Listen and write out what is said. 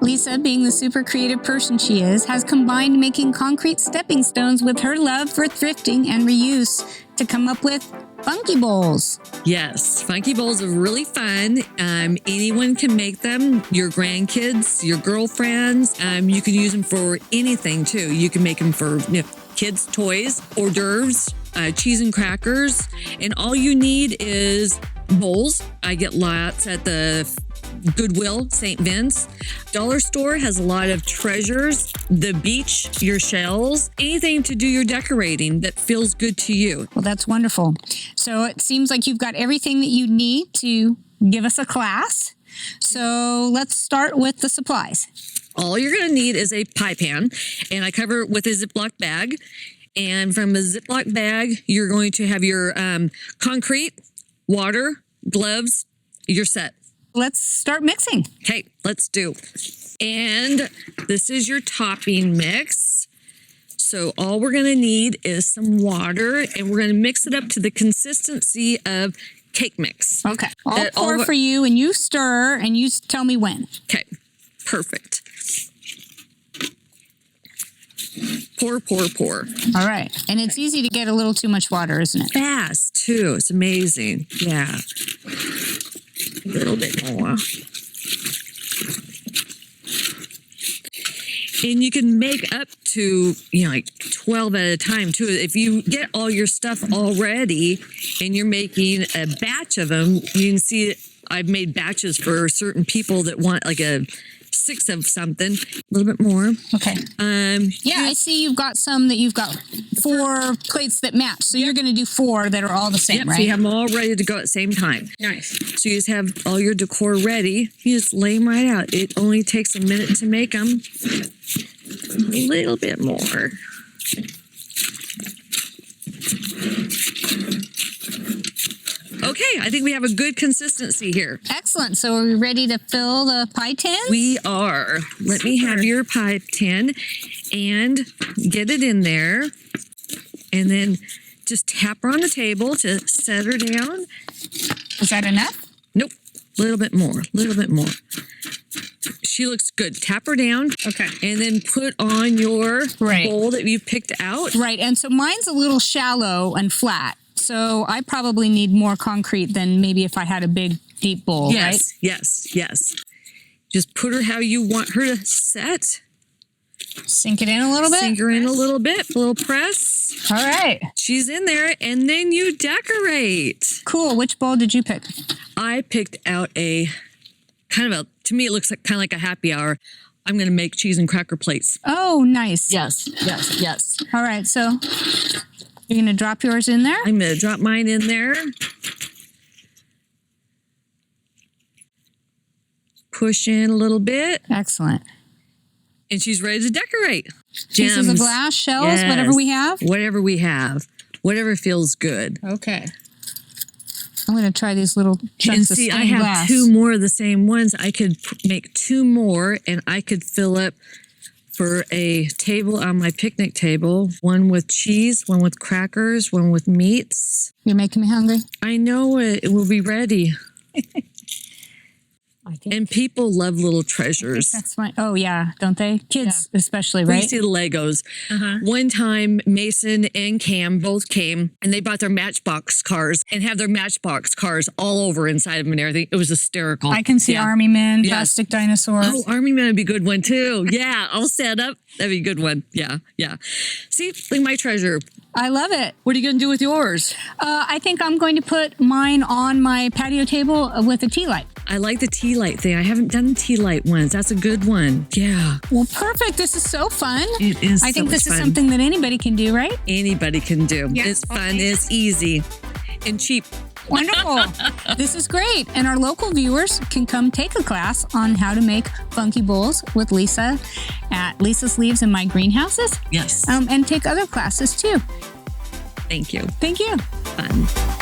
Lisa, being the super creative person she is, has combined making concrete stepping stones with her love for thrifting and reuse to come up with funky bowls. Yes, funky bowls are really fun. Anyone can make them. Your grandkids, your girlfriends. You can use them for anything too. You can make them for kids' toys, hors d'oeuvres, cheese and crackers, and all you need is bowls. I get lots at the Goodwill, St. Vince. Dollar store has a lot of treasures, the beach, your shells, anything to do your decorating that feels good to you. Well, that's wonderful. So it seems like you've got everything that you need to give us a class. So let's start with the supplies. All you're going to need is a pie pan, and I cover it with a Ziploc bag. And from a Ziploc bag, you're going to have your concrete, water, gloves, you're set. Let's start mixing. Okay, let's do. And this is your topping mix. So all we're going to need is some water, and we're going to mix it up to the consistency of cake mix. Okay. I'll pour for you, and you stir, and you tell me when. Okay, perfect. Pour, pour, pour. All right. And it's easy to get a little too much water, isn't it? Fast, too. It's amazing. Yeah. A little bit more. And you can make up to, like 12 at a time, too. If you get all your stuff already and you're making a batch of them, you can see I've made batches for certain people that want like a 6 of something, a little bit more. Okay. I see you've got some that you've got 4 plates that match. So you're going to do 4 that are all the same, right? So you have them all ready to go at the same time. Nice. So you just have all your decor ready. You just lay them right out. It only takes a minute to make them. A little bit more. Okay, I think we have a good consistency here. Excellent. So are we ready to fill the pie tins? We are. Let me have your pie tin and get it in there. And then just tap her on the table to set her down. Is that enough? Nope. A little bit more. A little bit more. She looks good. Tap her down. Okay. And then put on your bowl that you picked out. Right. And so mine's a little shallow and flat. So I probably need more concrete than maybe if I had a big, deep bowl, right? Yes. Just put her how you want her to set. Sink it in a little bit? Sink her in a little bit. A little press. All right. She's in there, and then you decorate. Cool. Which bowl did you pick? I picked out a to me, it looks like kind of like a happy hour. I'm going to make cheese and cracker plates. Oh, nice. Yes. All right. So you're going to drop yours in there? I'm going to drop mine in there. Push in a little bit. Excellent. And she's ready to decorate. Pieces of glass, shells, yes. Whatever we have? Whatever we have. Whatever feels good. Okay. I'm going to try these little chunks of stained glass. I have 2 more of the same ones. I could make 2 more, and I could fill up for a table on my picnic table. 1 with cheese, 1 with crackers, 1 with meats. You're making me hungry. I know it. It will be ready. And people love little treasures. That's fine. Oh, yeah. Don't they? Kids especially, right? We see the Legos. One time, Mason and Cam both came, and they bought their Matchbox cars and have their Matchbox cars all over inside of them and everything. It was hysterical. I can see Army Men, plastic dinosaurs. Oh, Army Men would be a good one, too. Yeah, I'll set up. That'd be a good one. Yeah. See, look at my treasure. I love it. What are you going to do with yours? I think I'm going to put mine on my patio table with a tea light. I like the tea light thing. I haven't done the tea light ones. That's a good one. Yeah. Well, perfect. This is so fun. It is. I think this is something that anybody can do, right? Anybody can do. Yeah. It's fun. It's easy and cheap. Wonderful. This is great. And our local viewers can come take a class on how to make funky bowls with Lisa at Lisa's Leaves in My Greenhouses. Yes. And take other classes too. Thank you. Thank you. Fun.